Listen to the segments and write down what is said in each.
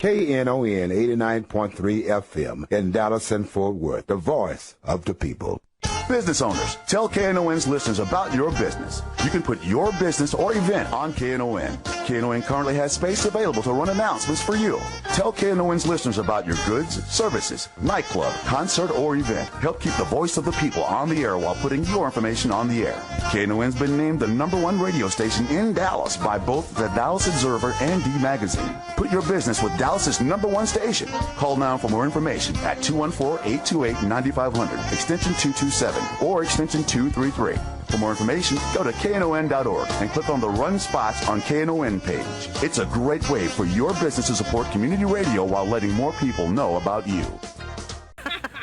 Knon 89.3 FM in Dallas and Fort Worth, the voice of the people. Business owners, tell KNON's listeners about your business. You can put your business or event on KNON. KNON currently has space available to run announcements for you. Tell KNON's listeners about your goods, services, nightclub, concert, or event. Help keep the voice of the people on the air while putting your information on the air. KNON's been named the #1 radio station in Dallas by both the Dallas Observer and D Magazine. Put your business with Dallas's #1 station. Call now for more information at 214-828-9500, extension 227, or extension 233. For more information, go to KNON.org and click on the Run Spots on KNON page. It's a great way for your business to support community radio while letting more people know about you.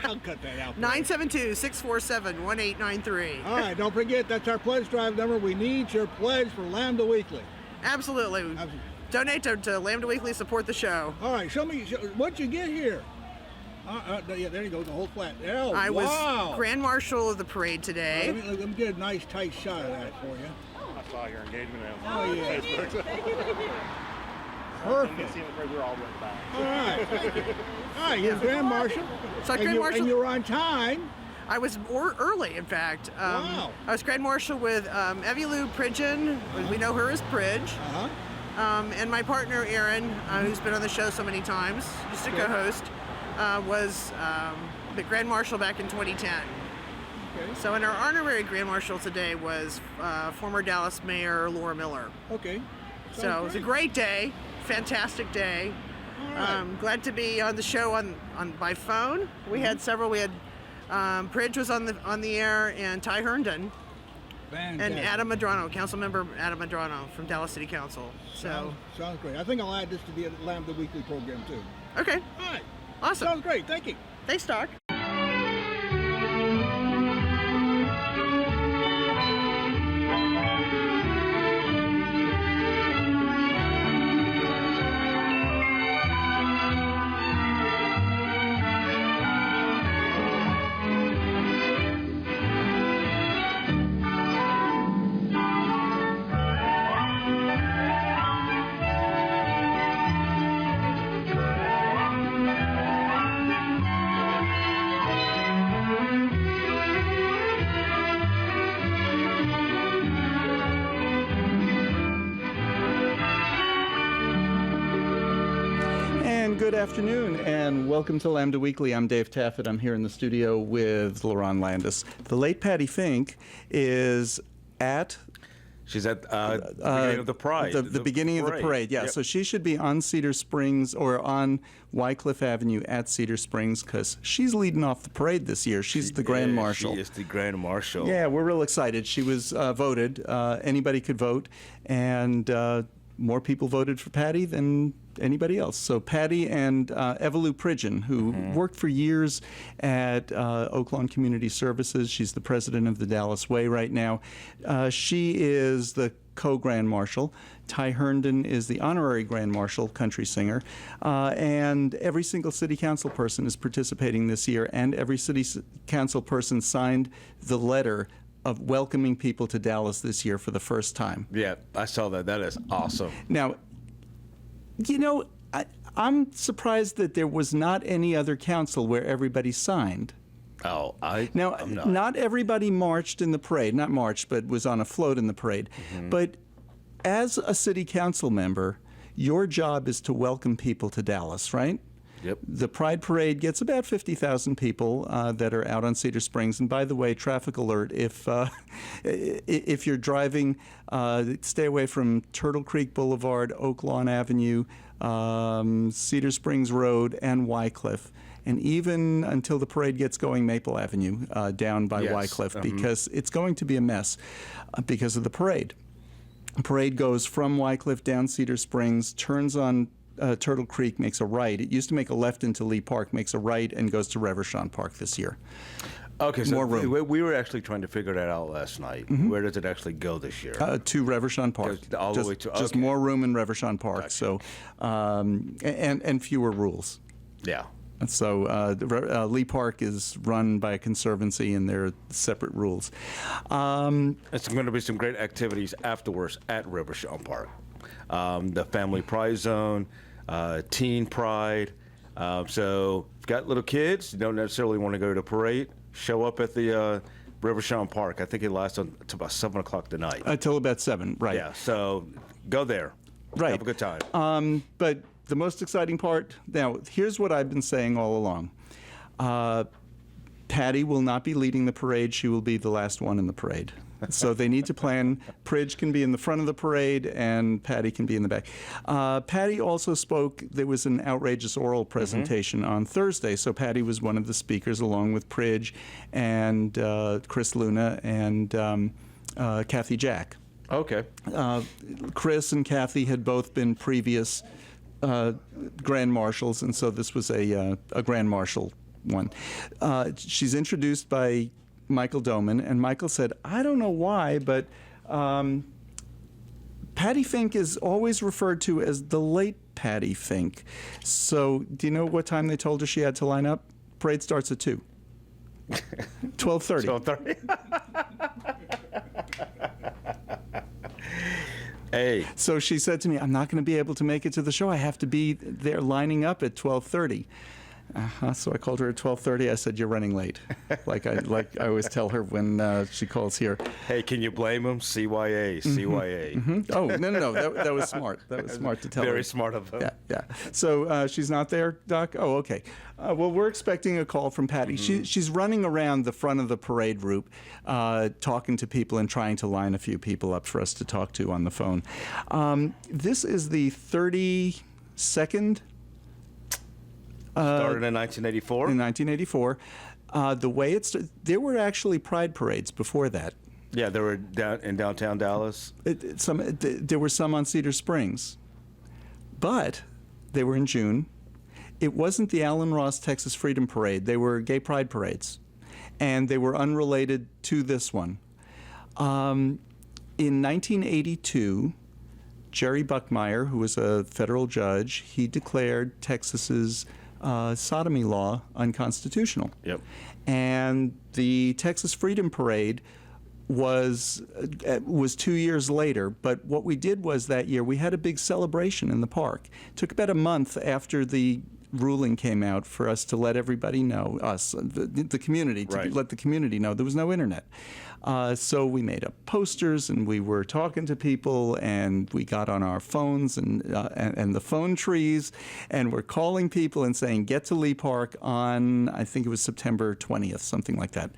I'll cut that out. 972-647-1893. All right, don't forget, that's our pledge drive number. We need your pledge for Lambda Weekly. Absolutely. Donate to Lambda Weekly, support the show. All right, show me, what'd you get here? Yeah, there you go, the whole flat. Oh, I was Grand Marshal of the parade today. Let me get a nice, tight shot of that for you. I saw your engagement on Facebook. Thank you. Perfect. We're all went back. All right. All right, you're Grand Marshal. So Grand Marshal. And you were on time. I was early, in fact. Wow. I was Grand Marshal with Evilu Pridgeon. We know her as Pridge. And my partner, Aaron, who's been on the show so many times, used to co-host, was the Grand Marshal back in 2010. Okay. So, and our honorary Grand Marshal today was former Dallas Mayor Laura Miller. Okay. So it was a great day, fantastic day. All right. Glad to be on the show on by phone. We had several. We had Pridge was on the air, and Ty Herndon. Fantastic. And Adam Madrano, Councilmember Adam Madrano from Dallas City Council. So sounds great. I think I'll add this to the Lambda Weekly program too. Okay. All right. Awesome. Sounds great. Thank you. Thanks, Doc. Good afternoon and welcome to Lambda Weekly. I'm Dave Taffet. I'm here in the studio with Lerone Landis. The late Patti Fink is at... She's at the beginning of the Pride. The beginning of the parade, yeah. Yep. So she should be on Cedar Springs or on Wycliffe Avenue at Cedar Springs because she's leading off the parade this year. She's the Grand Marshal. She is the Grand Marshal. Yeah, we're real excited. She was voted. Anybody could vote. And more people voted for Patti than anybody else. So Patti and Evilu Pridgeon, who worked for years at Oaklawn Community Services. She's the president of the Dallas Way right now. She is the co-Grand Marshal. Ty Herndon is the honorary Grand Marshal, country singer. And every single city council person is participating this year, and every city council person signed the letter of welcoming people to Dallas this year for the first time. Yeah, I saw that. That is awesome. Now, you know, I'm surprised that there was not any other council where everybody signed. Oh, I'm not everybody marched in the parade, not marched, but was on a float in the parade. But as a city council member, your job is to welcome people to Dallas, right? Yep. The Pride Parade gets about 50,000 people that are out on Cedar Springs. And by the way, traffic alert, if you're driving, stay away from Turtle Creek Boulevard, Oaklawn Avenue, Cedar Springs Road, and Wycliffe. And even until the parade gets going, Maple Avenue down by Wycliffe, because it's going to be a mess because of the parade. The parade goes from Wycliffe down Cedar Springs, turns on Turtle Creek, makes a right. It used to make a left into Lee Park, makes a right, and goes to Reverchon Park this year. Okay, so more room. We were actually trying to figure that out last night. Where does it actually go this year? To Reverchon Park. All the way to, just more room in Reverchon Park. Gotcha. So, and fewer rules. Yeah. So Lee Park is run by a conservancy, and there are separate rules. It's going to be some great activities afterwards at Reverchon Park. The Family Pride Zone. teen pride. So if you've got little kids, you don't necessarily want to go to the parade, show up at the Rivershine Park. I think it lasts until about 7 o'clock tonight. Until about 7, right. Yeah, so go there. Right. Have a good time. But the most exciting part, now, here's what I've been saying all along. Patti will not be leading the parade. She will be the last one in the parade. So they need to plan. Pridge can be in the front of the parade, and Patti can be in the back. Patti also spoke. There was an outrageous oral presentation on Thursday. So Patti was one of the speakers, along with Pridge and Chris Luna and Kathy Jack. Okay. Chris and Kathy had both been previous grand marshals, and so this was a grand marshal one. She's introduced by Michael Doman, and Michael said, I don't know why, but Patti Fink is always referred to as the late Patti Fink. So do you know what time they told her she had to line up? Parade starts at 2. 12:30. 12:30. Hey. So she said to me, I'm not going to be able to make it to the show. I have to be there lining up at 12:30. So I called her at 12:30. I said, "You're running late," like I always tell her when she calls here. Hey, can you blame him? CYA, CYA. Oh, no. That was smart. That was smart to tell her. Very smart of him. Yeah. So she's not there, Doc? Oh, okay. Well, we're expecting a call from Patti. She's running around the front of the parade route, talking to people and trying to line a few people up for us to talk to on the phone. This is the 32nd. Started in 1984. In 1984. The way there were actually pride parades before that. Yeah, they were down in downtown Dallas. There were some on Cedar Springs, but they were in June. It wasn't the Allen Ross Texas Freedom Parade. They were gay pride parades, and they were unrelated to this one. In 1982, Jerry Buckmeyer, who was a federal judge, he declared Texas's sodomy law unconstitutional. Yep. And the Texas Freedom Parade was 2 years later, but what we did was that year we had a big celebration in the park. It took about a month after the ruling came out for us to let everybody know, the community, let the community know. There was no internet. So we made up posters, and we were talking to people, and we got on our phones and the phone trees, and we're calling people and saying, get to Lee Park on, I think it was September 20th, something like that.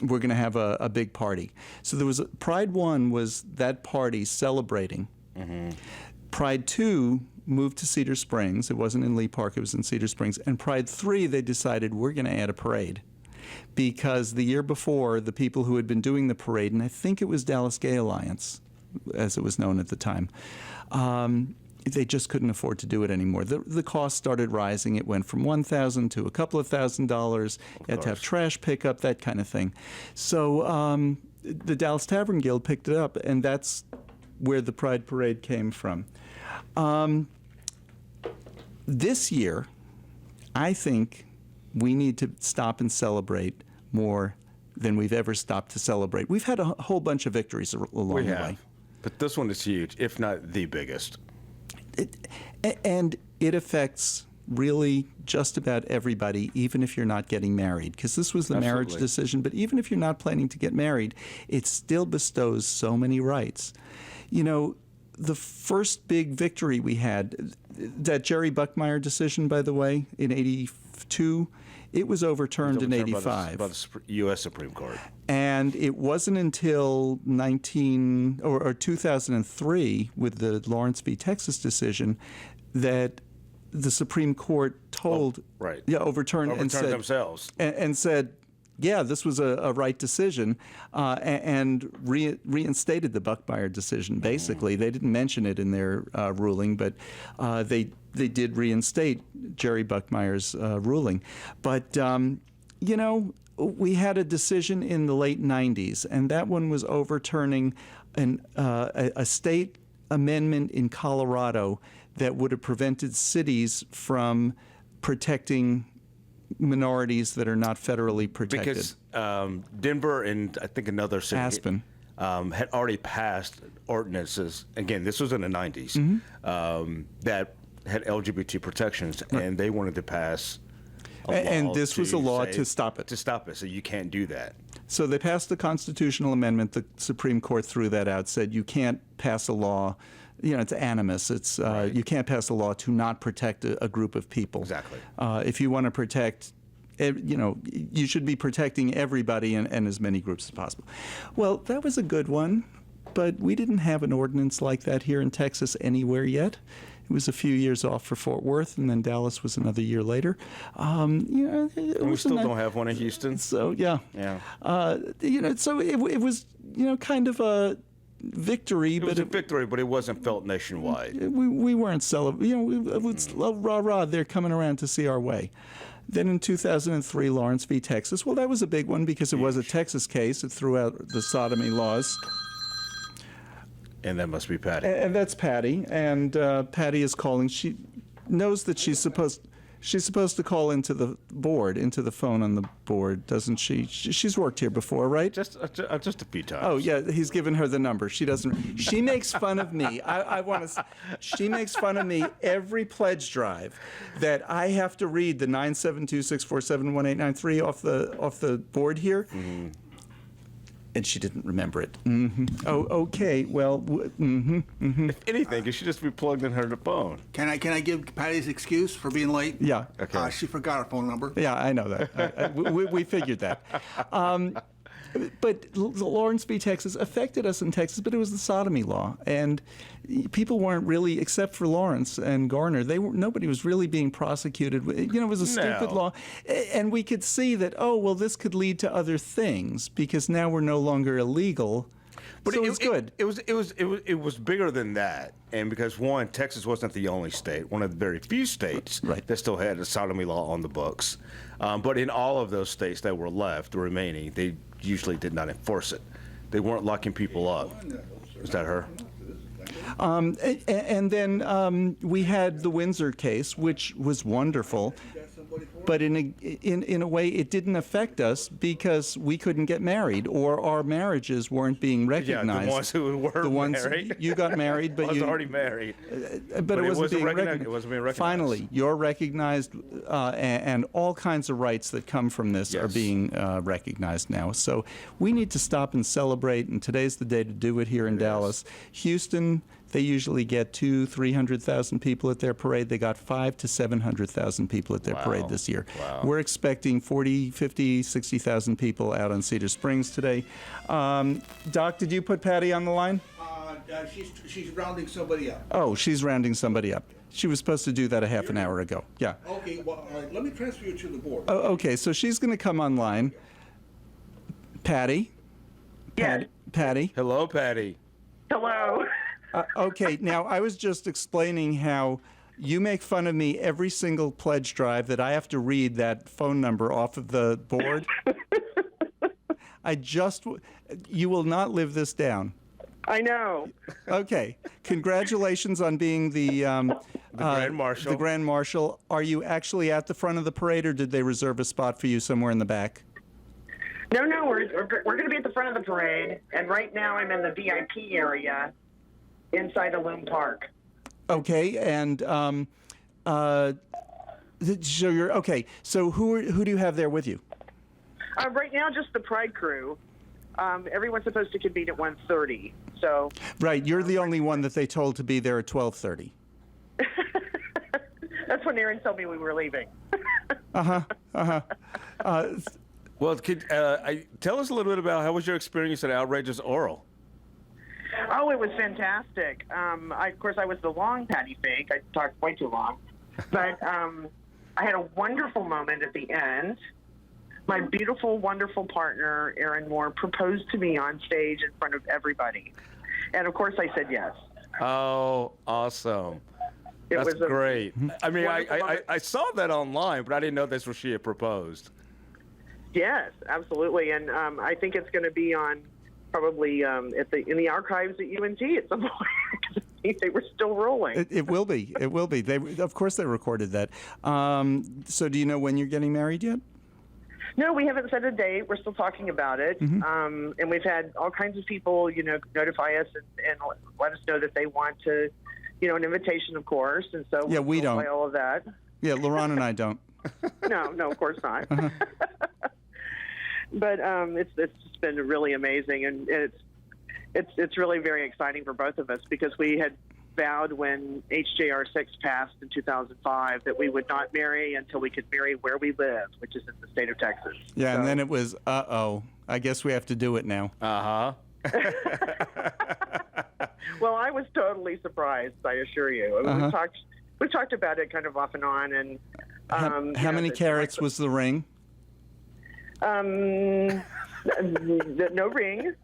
We're going to have a big party. So there was Pride 1 was that party celebrating. Mm-hmm. Pride 2 moved to Cedar Springs. It wasn't in Lee Park, it was in Cedar Springs. And Pride 3, they decided we're going to add a parade. Because the year before, the people who had been doing the parade, and I think it was Dallas Gay Alliance, as it was known at the time, they just couldn't afford to do it anymore. The cost started rising. It went from $1,000 to a couple of $1,000s. You had to have trash pickup, that kind of thing. So the Dallas Tavern Guild picked it up, and that's where the Pride Parade came from. This year, I think we need to stop and celebrate more than we've ever stopped to celebrate. We've had a whole bunch of victories along the way. But this one is huge, if not the biggest. And it affects really just about everybody, even if you're not getting married. Because this was the marriage decision, but even if you're not planning to get married, it still bestows so many rights. You know, the first big victory we had, that Jerry Buckmeyer decision, by the way, in 82, it was overturned in 85. By the U.S. Supreme Court. And it wasn't until 2003, with the Lawrence v. Texas decision, that the Supreme Court overturned and said, themselves. And said, yeah, this was a right decision, and reinstated the Buckmeyer decision, basically. They didn't mention it in their ruling, but they did reinstate Jerry Buckmeyer's ruling. But, you know, we had a decision in the late 90s, and that one was overturning a state amendment in Colorado that would have prevented cities from protecting minorities that are not federally protected. Because Denver and I think another city. had already passed ordinances. Again, this was in the 90s, that had LGBT protections, and they wanted to pass a law. And this was a law say- to stop it. To stop it, so you can't do that. So they passed the constitutional amendment. The Supreme Court threw that out, said you can't pass a law. It's animus. It's you can't pass a law to not protect a group of people. Exactly. If you want to protect, you should be protecting everybody and as many groups as possible. Well, that was a good one, but we didn't have an ordinance like that here in Texas anywhere yet. It was a few years off for Fort Worth, and then Dallas was another year later. And we still don't have one in Houston. So yeah. So it was kind of a victory, It was a victory, but it wasn't felt nationwide. We weren't celebrating. It was rah-rah, they're coming around to see our way. Then in 2003, Lawrence v. Texas. Well, that was a big one because it was a Texas case. It threw out the sodomy laws. And that must be Patti. And that's Patti. And Patti is calling. She knows that she's supposed to call into the board, into the phone on the board, doesn't she? She's worked here before, right? Just a few times. Oh yeah, he's given her the number. She doesn't. She makes fun of me. I want to. She makes fun of me every pledge drive that I have to read the 972-647-1893 off the board here. Mm-hmm. And she didn't remember it. Mm-hmm. Oh, okay. Well, If anything, it should just be plugged in her phone. Can I give Patty's excuse for being late? Yeah. Okay. She forgot her phone number. Yeah, I know that. We figured that. But Lawrence v. Texas affected us in Texas, but it was the sodomy law. And people weren't really, except for Lawrence and Garner, nobody was really being prosecuted. It was a stupid law. And we could see that, this could lead to other things because now we're no longer illegal. But so it's good. It was bigger than that, and because one, Texas wasn't the only state, one of the very few states that still had a sodomy law on the books. But in all of those states that were left, the remaining, they usually did not enforce it. They weren't locking people up. Is that her? And then we had the Windsor case, which was wonderful. But in a way, it didn't affect us because we couldn't get married, or our marriages weren't being recognized. Yeah, the ones who were married. You got married, but I was already married. But it wasn't being recognized. It wasn't being recognized. Finally, you're recognized, and all kinds of rights that come from this are being recognized now. So we need to stop and celebrate, and today's the day to do it here in Dallas. Houston, they usually get 200,000-300,000 people at their parade. They got 500,000 to 700,000 people at their parade this year. Wow. We're expecting 40, 50, 60,000 people out on Cedar Springs today. Doc, did you put Patti on the line? She's rounding somebody up. Oh, she's rounding somebody up. She was supposed to do that a half an hour ago. Yeah. Okay, well, all right, let me transfer you to the board. Oh, okay, so she's going to come online. Patti? Yes. Patti? Hello, Patti. Hello. Okay, now I was just explaining how you make fun of me every single pledge drive that I have to read that phone number off of the board. You will not live this down. I know. Okay, congratulations on being the Grand Marshal. The Grand Marshal. Are you actually at the front of the parade, or did they reserve a spot for you somewhere in the back? No, we're going to be at the front of the parade, and right now I'm in the VIP area inside the Loom Park. Okay, and so you're okay. So who do you have there with you? Right now, just the Pride crew. Everyone's supposed to convene at 1:30. So. Right, you're the only one that they told to be there at 12:30. That's when Aaron told me we were leaving. Well, tell us a little bit about how was your experience at Outrageous Oral? Oh, it was fantastic. Of course, I was the long Patti Fink. I talked way too long. But I had a wonderful moment at the end. My beautiful, wonderful partner, Aaron Moore, proposed to me on stage in front of everybody. And, of course, I said yes. Oh, awesome. That's great. I mean, I saw that online, but I didn't know that's what she had proposed. Yes, absolutely. And I think it's going to be on probably in the archives at UNT at some point. They were still rolling. It will be. It will be. Of course, they recorded that. So do you know when you're getting married yet? No, we haven't set a date. We're still talking about it. And we've had all kinds of people, notify us and let us know that they want to, an invitation, of course. And so Yeah, we don't. play all of that. Yeah, Lerone and I don't. No, of course not. But it's just been really amazing, and it's really very exciting for both of us because we had vowed when HJR 6 passed in 2005 that we would not marry until we could marry where we live, which is in the state of Texas. Yeah, So- and then it was, I guess we have to do it now. Well, I was totally surprised, I assure you. We've talked about it kind of off and on, and How many carats was the ring? No ring.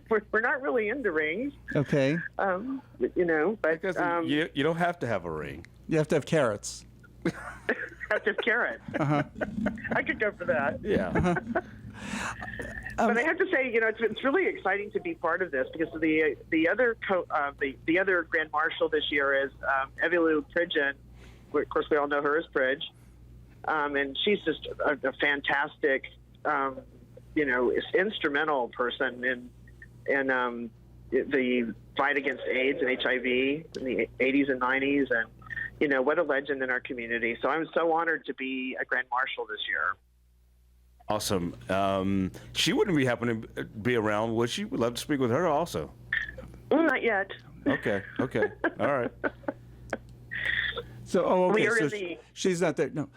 We're not really into rings. Okay. But Because you don't have to have a ring. You have to have carrots. have to have carrots. I could go for that. Yeah. But I have to say, it's really exciting to be part of this because the other Grand Marshal this year is Evelou Pridgen. Of course, we all know her as Pridge, and she's just a fantastic, instrumental person in the fight against AIDS and HIV in the 80s and 90s, and what a legend in our community. So I'm so honored to be a Grand Marshal this year. Awesome. She wouldn't be happy to be around, would she? We'd love to speak with her also. Not yet. Okay. All right. So, okay. We are So in the- she's not there. No.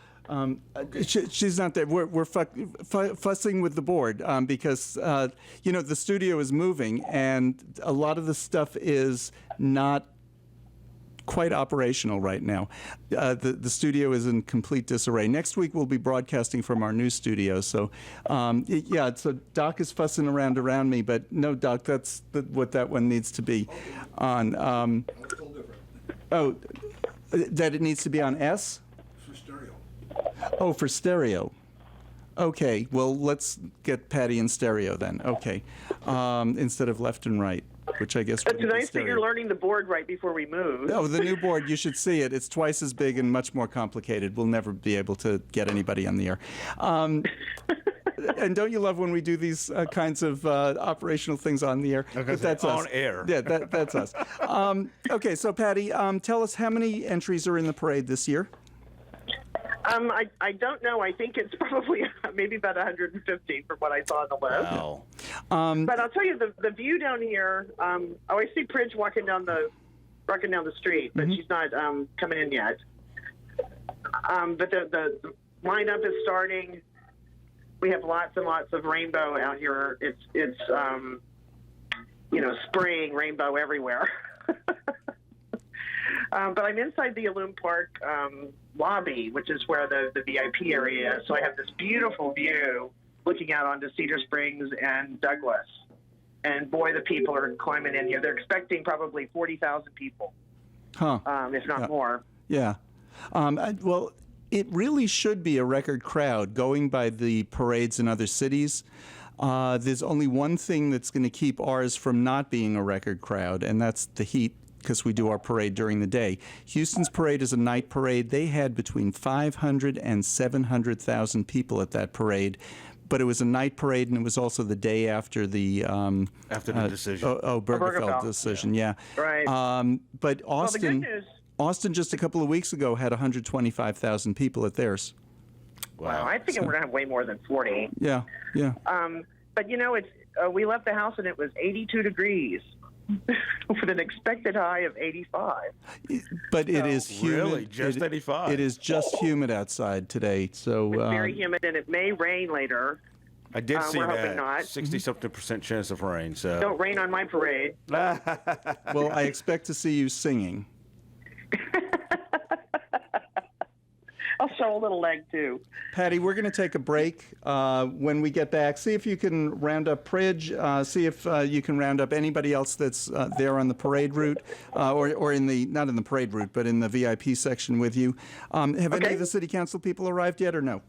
She's not there. We're fussing with the board because the studio is moving and a lot of the stuff is not quite operational right now. The studio is in complete disarray. Next week we'll be broadcasting from our new studio. So so Doc is fussing around me, but no, Doc, that's what that one needs to be on. That it needs to be on S? For stereo. Oh, for stereo. Okay, well, let's get Patti in stereo then. Okay, instead of left and right, which I guess would It's be nice that stereo. you're learning the board right before we move. Oh, the new board, you should see it. It's twice as big and much more complicated. We'll never be able to get anybody on the air. And don't you love when we do these kinds of operational things on the air? Okay, But that's us. on air. Yeah, that's us. Okay, so Patti, tell us how many entries are in the parade this year? I don't know. I think it's probably maybe about 150 from what I saw on the list. Wow. But I'll tell you, the view down here. I always see Pridge walking down the street, but she's not coming in yet. But the lineup is starting. We have lots and lots of rainbow out here. It's spring rainbow everywhere. But I'm inside the Illume Park lobby, which is where the VIP area is. So I have this beautiful view looking out onto Cedar Springs and Douglas. And boy, the people are climbing in here. They're expecting probably 40,000 people, if not more. Yeah. Well, it really should be a record crowd going by the parades in other cities. There's only one thing that's going to keep ours from not being a record crowd, and that's the heat, because we do our parade during the day. Houston's parade is a night parade. They had between 500 and 700,000 people at that parade. But it was a night parade, and it was also the day after the decision. Bergefell decision. Yeah. Right. But Well, the good news. Austin just a couple of weeks ago had 125,000 people at theirs. Wow, I think we're going to have way more than 40. Yeah. But it's we left the house and it was 82 degrees with an expected high of 85. But it is humid. Really? Just 85? It is just humid outside today. So It's very humid and it may rain later. I did see we're that. hoping not. 60-something% chance of rain. So Don't rain on my parade. well, I expect to see you singing. I'll show a little leg too. Patti, we're going to take a break. When we get back, see if you can round up Pridge, see if you can round up anybody else that's there on the parade route, or in the, not in the parade route, but in the VIP section with you. Have any of the city council people arrived yet or no?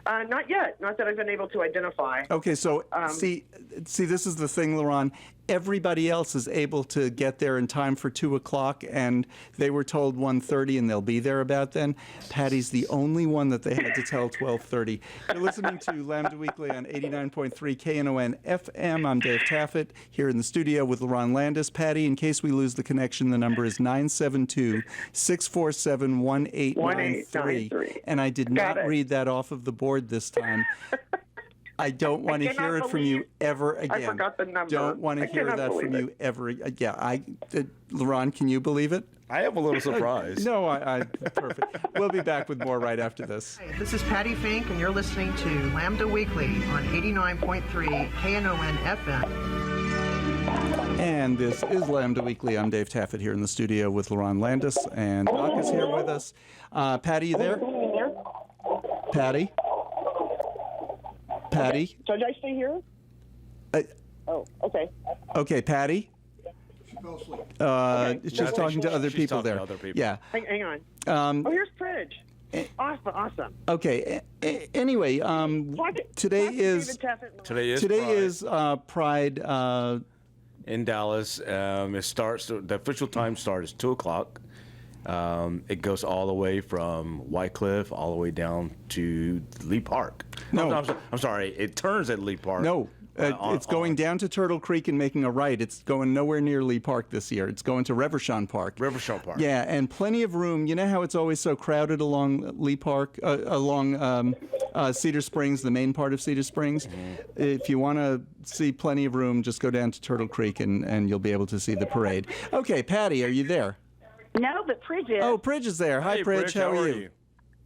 Not yet. Not that I've been able to identify. Okay, so see, this is the thing, Lerone. everybody else is able to get there in time for 2 o'clock, and they were told 1:30, and they'll be there about then. Patty's the only one that they had to tell 12:30. You're listening to Lambda Weekly on 89.3 Knon FM. I'm Dave Taffet here in the studio with Lerone Landis. Patty, in case we lose the connection, the number is 972-647-1893. And I did not read that off of the board this time. I don't want to hear it from you ever again. I forgot the number. Don't want to hear that from you ever again. Yeah, Lerone, can you believe it? I am a little surprised. No, perfect. We'll be back with more right after this. Hey, this is Patti Fink, and you're listening to Lambda Weekly on 89.3 Knon FM. And this is Lambda Weekly. I'm Dave Taffet here in the studio with Lerone Landis, and Doc is here with us. Patty, you there? Patty? Patty? Should I stay here? Okay. Okay, Patty? She fell asleep. She's talking to other people there. Yeah. Hang on. Here's Pridge. Awesome. Okay. Anyway, today is Pride in Dallas. It starts. The official time start is 2 o'clock. It goes all the way from Wycliffe all the way down to Lee Park. No, I'm sorry. It turns at Lee Park. No. It's going down to Turtle Creek and making a right. It's going nowhere near Lee Park this year. It's going to Reverchon Park. Reverchon Park. Yeah, and plenty of room. You know how it's always so crowded along Lee Park, along Cedar Springs, the main part of Cedar Springs? Mm-hmm. If you want to see plenty of room, just go down to Turtle Creek and you'll be able to see the parade. Okay, Patty, are you there? No, but Pridge is. Oh, Pridge is there. Hi, Hey, Pridge. How are you?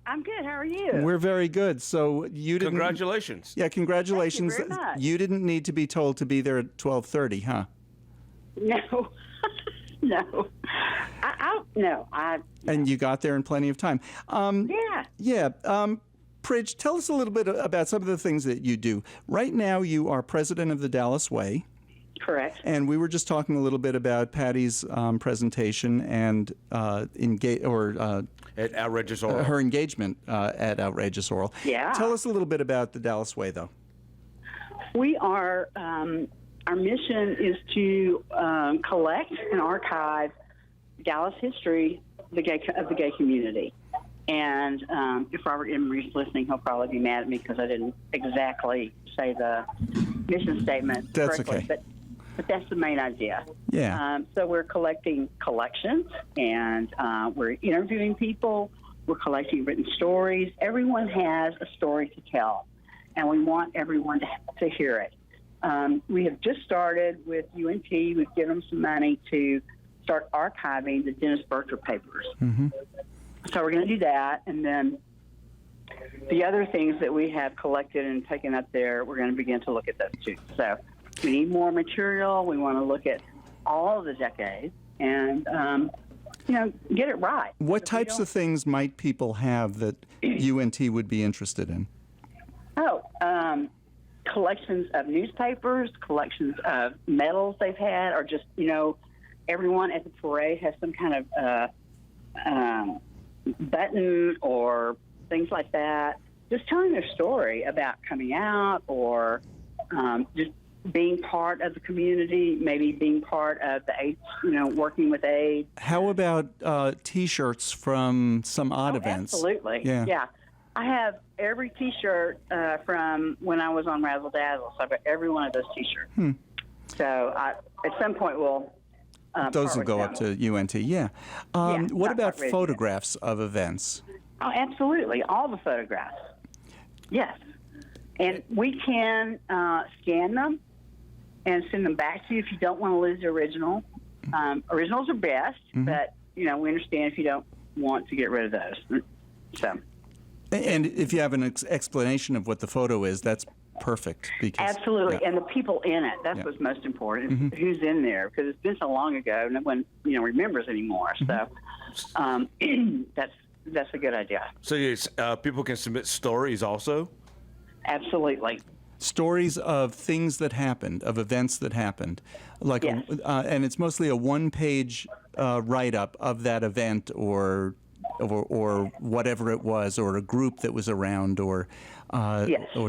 I'm good. How are you? We're very good. So you didn't. Congratulations. Yeah, congratulations. Thank you very much. You didn't need to be told to be there at 12:30, huh? No, no. No. And you got there in plenty of time. Yeah. Yeah. Pridge, tell us a little bit about some of the things that you do. Right now, you are president of the Dallas Way. Correct. And we were just talking a little bit about Patty's presentation and at Outrageous Oral. Her engagement at Outrageous Oral. Yeah. Tell us a little bit about the Dallas Way, though. We are. Our mission is to collect and archive Dallas history of the gay community. And if Robert Emery's listening, he'll probably be mad at me because I didn't exactly say the mission statement correctly. That's okay. But that's the main idea. Yeah. So we're collecting collections, and we're interviewing people. We're collecting written stories. Everyone has a story to tell, and we want everyone to hear it. We have just started with UNT. We've given them some money to start archiving the Dennis Berger papers. Mm-hmm. So we're going to do that, and then the other things that we have collected and taken up there, we're going to begin to look at those too. So we need more material. We want to look at all of the decades and, get it right. What types of things might people have that UNT would be interested in? Collections of newspapers, collections of medals they've had, or just, everyone at the parade has some kind of button or things like that. Just telling their story about coming out or just being part of the community, maybe being part of the AIDS, working with AIDS. How about T-shirts from some odd events? Absolutely. Yeah. I have every T-shirt from when I was on Razzle Dazzle. So I've got every one of those T-shirts. So at some point we'll. Those will go up to UNT. Yeah. What about photographs of events? Oh, absolutely. All the photographs. Yes. And we can scan them and send them back to you if you don't want to lose the original. Originals are best, but, we understand if you don't want to get rid of those. So. And if you have an explanation of what the photo is, that's perfect. Because, absolutely. Yeah. And the people in it, that's what's most important, who's in there, because it's been so long ago, no one, remembers anymore. So that's a good idea. So people can submit stories also? Absolutely. Stories of things that happened, of events that happened, and it's mostly a one-page write-up of that event or whatever it was, or a group that was around, or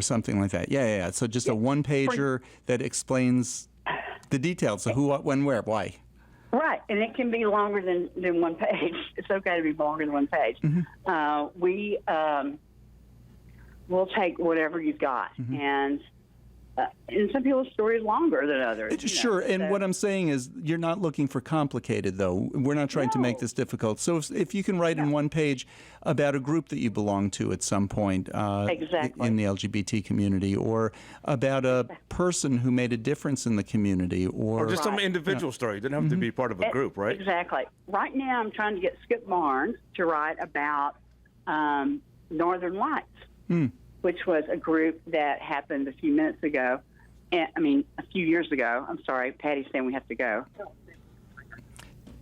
something like that. Yeah. So just a one-pager that explains The details, the who, what, when, where, why. Right, and it can be longer than one page. It's okay to be longer than one page. We'll take whatever you've got, and some people's story is longer than others. Sure, and what I'm saying is you're not looking for complicated, though. We're not trying to make this difficult. So if you can write in one page about a group that you belong to at some point in the LGBT community, or about a person who made a difference in the community, or just some individual story. It doesn't have to be part of a group, right? Exactly. Right now I'm trying to get Skip Barnes to write about Northern Lights. Which was a group that happened a few minutes ago. A few years ago. I'm sorry, Patty's saying we have to go.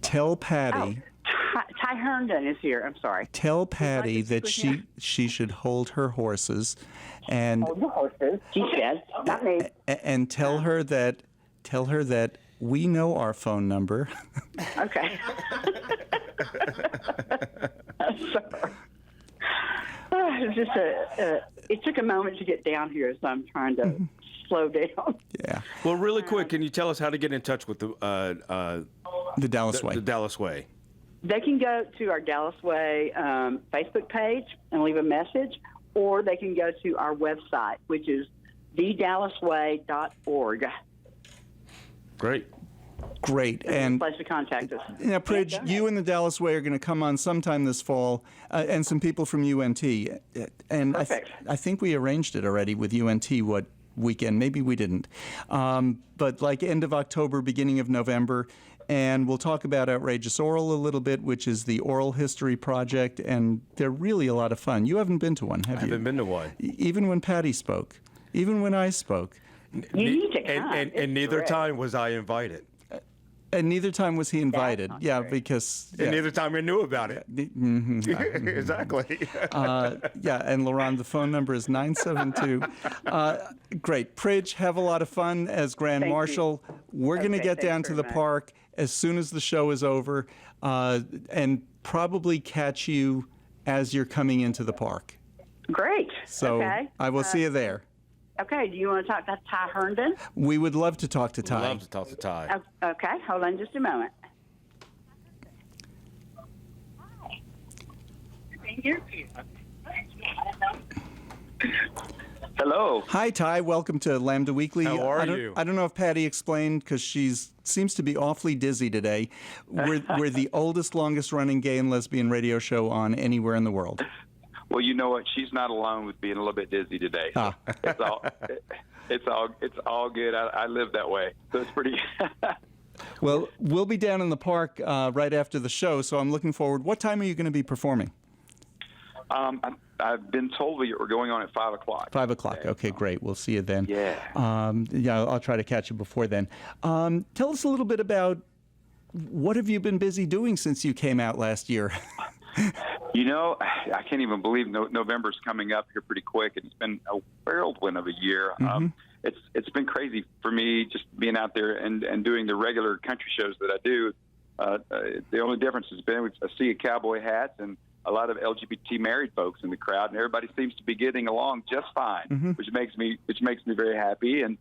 Tell Patti. Ty Herndon is here. I'm sorry. Tell Patti that she should hold her horses, and hold the horses. She said, not me. And tell her that we know our phone number. Okay. Sorry. It's just it took a moment to get down here, so I'm trying to slow down. Yeah. Well, really quick, can you tell us how to get in touch with the Dallas Way? The Dallas Way. They can go to our Dallas Way Facebook page and leave a message, or they can go to our website, which is thedallasway.org. Great. And place to contact us. Now, Pridge, you and the Dallas Way are going to come on sometime this fall, and some people from UNT. And I think we arranged it already with UNT what weekend. Maybe we didn't. But like end of October, beginning of November. And we'll talk about Outrageous Oral a little bit, which is the oral history project. And they're really a lot of fun. You haven't been to one, have you? I haven't been to one. Even when Patti spoke. Even when I spoke. You need to come. And neither time was I invited. And neither time was he invited. Yeah, true. Because... And neither time I knew about it. Exactly. And Lerone, the phone number is 972. Great. Pridge, have a lot of fun as Grand Marshal. We're going to get down to the park as soon as the show is over, and probably catch you as you're coming into the park. Great. So I will see you there. Okay, do you want to talk to Ty Herndon? We would love to talk to Ty. We'd love to talk to Ty. Okay, hold on just a moment. Hello. Hi, Ty. Welcome to Lambda Weekly. How are you? I don't know if Patti explained, because she seems to be awfully dizzy today. We're the oldest, longest-running gay and lesbian radio show on anywhere in the world. Well, you know what? She's not alone with being a little bit dizzy today. So it's all good. I live that way, so it's pretty. Well, we'll be down in the park right after the show, so I'm looking forward. What time are you going to be performing? I've been told we're going on at 5 o'clock. 5 o'clock. Okay, great. We'll see you then. Yeah. I'll try to catch you before then. Tell us a little bit about what have you been busy doing since you came out last year? You know, I can't even believe November's coming up here pretty quick. It's been a whirlwind of a year. It's been crazy for me just being out there and doing the regular country shows that I do. The only difference has been I see cowboy hats and a lot of LGBT married folks in the crowd, and everybody seems to be getting along just fine, which makes me very happy. And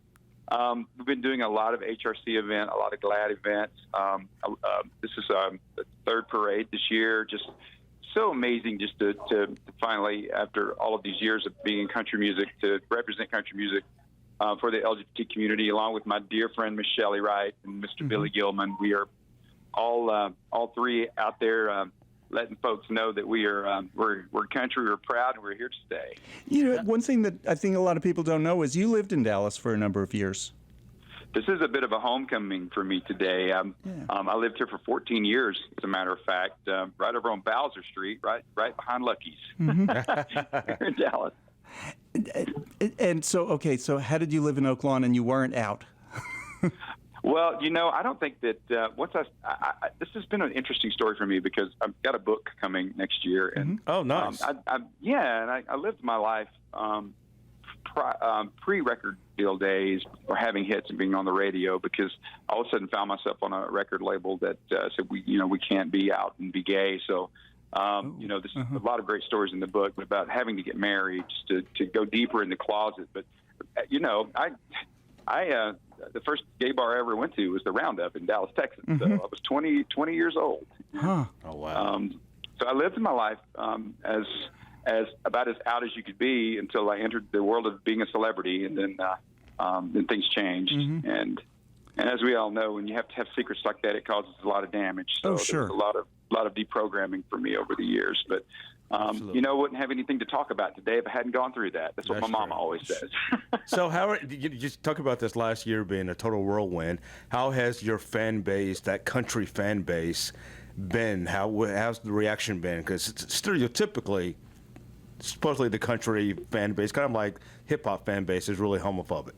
we've been doing a lot of HRC event, a lot of GLAAD events. This is the third parade this year. Just so amazing just to finally, after all of these years of being in country music, to represent country music for the LGBT community, along with my dear friend Miss Shelley Wright and Mr. Billy Gilman. We are all three out there letting folks know that we're country, we're proud, and we're here to stay. You know, one thing that I think a lot of people don't know is you lived in Dallas for a number of years. This is a bit of a homecoming for me today. I lived here for 14 years, as a matter of fact, right over on Bowser Street, right behind Lucky's here in Dallas. And so how did you live in Oak Lawn and you weren't out? Well, you know, I don't think that this has been an interesting story for me because I've got a book coming next year. And oh, nice. I lived my life pre-record deal days or having hits and being on the radio, because all of a sudden found myself on a record label that said we can't be out and be gay. So there's a lot of great stories in the book about having to get married, just to go deeper in the closet. But I the first gay bar I ever went to was the Roundup in Dallas, Texas. So I was 20 years old. Huh. Oh, wow. So I lived my life as about as out as you could be until I entered the world of being a celebrity, and then things changed. And as we all know, when you have to have secrets like that, it causes a lot of damage. So sure. There was a lot of deprogramming for me over the years. But wouldn't have anything to talk about today if I hadn't gone through that. That's what my mama always says. So you just talk about this last year being a total whirlwind. How has your fan base, that country fan base, been? How's the reaction been? Because stereotypically, supposedly the country fan base, kind of like hip-hop fan base, is really homophobic.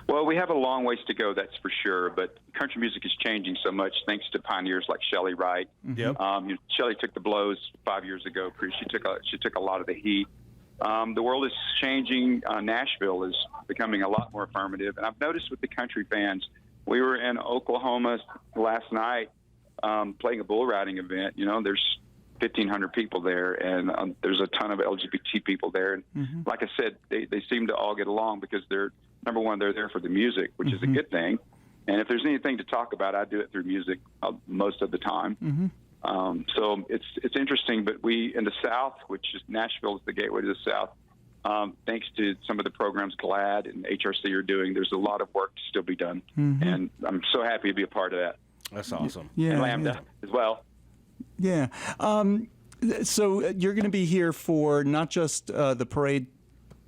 Well, we have a long ways to go, that's for sure. But country music is changing so much thanks to pioneers like Shelley Wright. Yep. Shelley took the blows 5 years ago. She took a lot of the heat. The world is changing. Nashville is becoming a lot more affirmative. And I've noticed with the country fans, we were in Oklahoma last night playing a bull riding event. There's 1,500 people there, and there's a ton of LGBT people there. And like I said, they seem to all get along because number one, they're there for the music, which is a good thing. And if there's anything to talk about, I do it through music most of the time. So it's interesting. But we in the South, which is Nashville is the gateway to the South. Thanks to some of the programs GLAAD and HRC are doing, there's a lot of work to still be done, and I'm so happy to be a part of that. That's awesome. Yeah, and Lambda as well. Yeah. So you're going to be here for not just the parade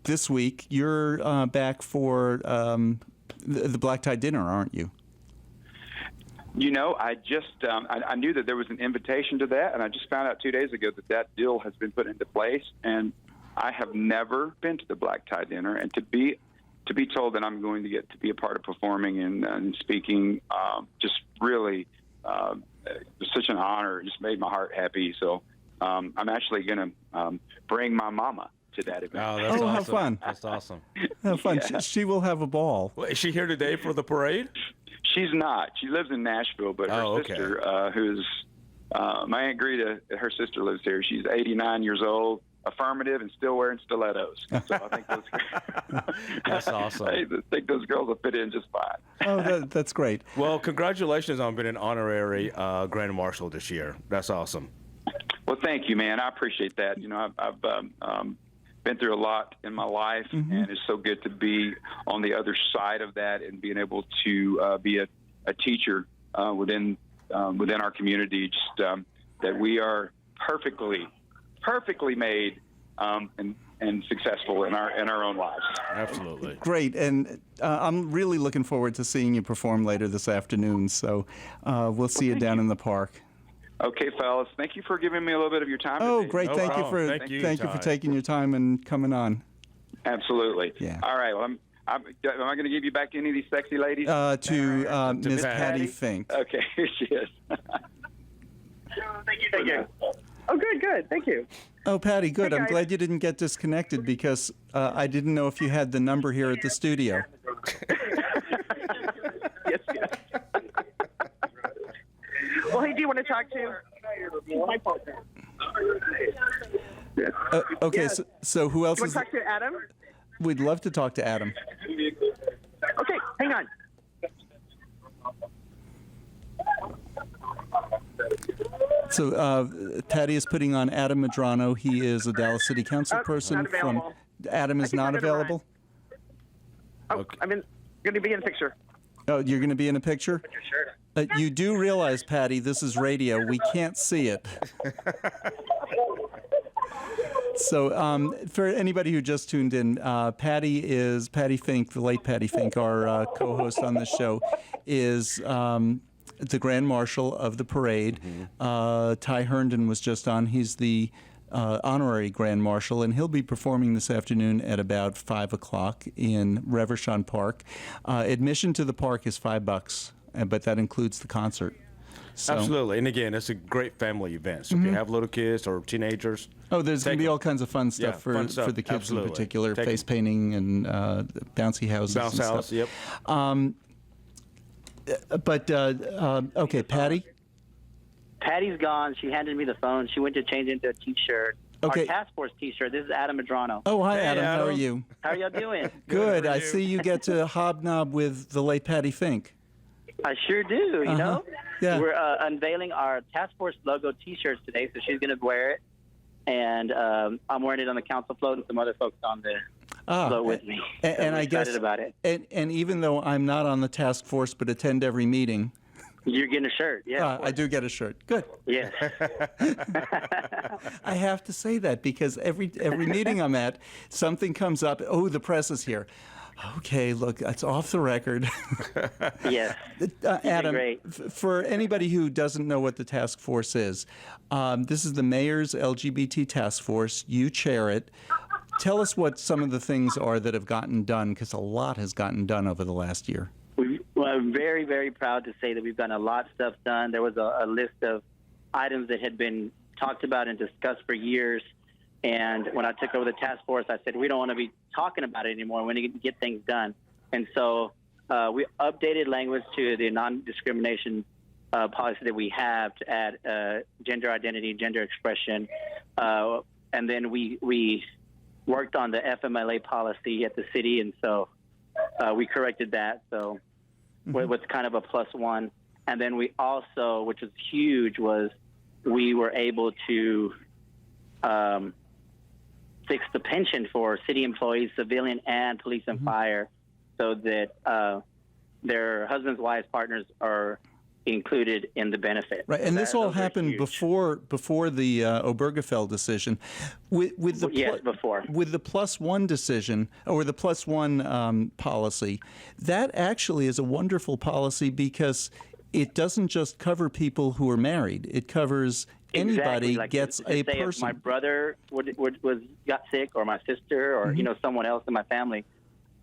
this week. You're back for the Black Tie Dinner, aren't you? I just I knew that there was an invitation to that, and I just found out 2 days ago that deal has been put into place. And I have never been to the Black Tie Dinner, and to be told that I'm going to get to be a part of performing and speaking, just really was such an honor. It just made my heart happy. So I'm actually going to bring my mama to that event. Oh, that's awesome. How fun. That's awesome. Have fun. Yeah. She will have a ball. Well, is she here today for the parade? She's not. She lives in Nashville, but her sister, who's my Aunt Greta, her sister lives here. She's 89 years old, affirmative, and still wearing stilettos. So I think that's awesome. I think those girls will fit in just fine. Oh, that's great. Well, congratulations on being an honorary Grand Marshal this year. That's awesome. Well, thank you, man. I appreciate that. I've been through a lot in my life, and it's so good to be on the other side of that and being able to be a teacher within our community. Just that we are perfectly made and successful in our own lives. Absolutely. Great, and I'm really looking forward to seeing you perform later this afternoon. So we'll see you down in the park. Okay, fellas. Thank you for giving me a little bit of your time. Oh, today. great! No Thank problem. you for taking your time and coming on. Absolutely. Yeah. All right. Well, am I going to give you back to any of these sexy ladies? To Miss Patti Fink. Okay, here she is. Thank you. Oh, good. Thank you. Oh, Patti, good. Hey, I'm guys. glad you didn't get disconnected because I didn't know if you had the number here at the studio. Yes. Well, hey, do you want to talk to my partner? Okay, Yes. so who else You want is? to talk to Adam? We'd love to talk to Adam. Okay, hang on. So Patti is putting on Adam Medrano. He is a Dallas City Council person not available. Adam is I think not I'm gonna available? Oh, I'm going to be in the picture. Oh, you're going to be in a picture? Sure. You do realize, Patti, this is radio. We can't see it. So for anybody who just tuned in, Patti Fink, the late Patti Fink, our co-host on this show, is the Grand Marshal of the parade. Ty Herndon was just on. He's the honorary Grand Marshal, and he'll be performing this afternoon at about 5 o'clock in Reverchon Park. Admission to the park is $5, but that includes the concert. So, Absolutely. And again, it's a great family event. So if you have little kids or teenagers. Oh, there's going to be all kinds of fun stuff for the kids Absolutely. in particular, face painting and bouncy houses. Bounce and house, stuff. yep. Okay, Patti? Patty's gone. She handed me the phone. She went to change into a T-shirt. Okay. our task force T-shirt. This is Adam Madrano. Oh, hi, Hey, Adam. How are Adam. you? How are y'all doing? Good. How are I you? see you get to hobnob with the late Patti Fink. I sure do. You know, Yeah. we're unveiling our task force logo T-shirts today, so she's going to wear it, and I'm wearing it on the council float, and some other folks on the float with me. So And we're I guess, excited about it. And even though I'm not on the task force but attend every meeting, You're getting a shirt. Yeah. I do get a shirt. Good. Yes. I have to say that because every meeting I'm at, something comes up. Oh, the press is here. Okay, look, it's off the record. Yes. Adam, great. For anybody who doesn't know what the task force is, this is the mayor's LGBT task force. You chair it. Tell us what some of the things are that have gotten done, because a lot has gotten done over the last year. I'm very, very proud to say that we've gotten a lot of stuff done. There was a list of items that had been talked about and discussed for years. And when I took over the task force, I said, we don't want to be talking about it anymore. We need to get things done. And so we updated language to the non-discrimination policy that we have to add gender identity, gender expression. And then we worked on the FMLA policy at the city. And so we corrected that. So what's kind of a +1. And then we also, which was huge, was we were able to fix the pension for city employees, civilian and police and fire, so that their husbands, wives, partners are included in the benefit. Right, and this all happened before the Obergefell decision. With the before. With the +1 decision, or the +1 policy, that actually is a wonderful policy because it doesn't just cover people who are married. It covers anybody Like, gets a say person. If my brother got sick, or my sister, or someone else in my family,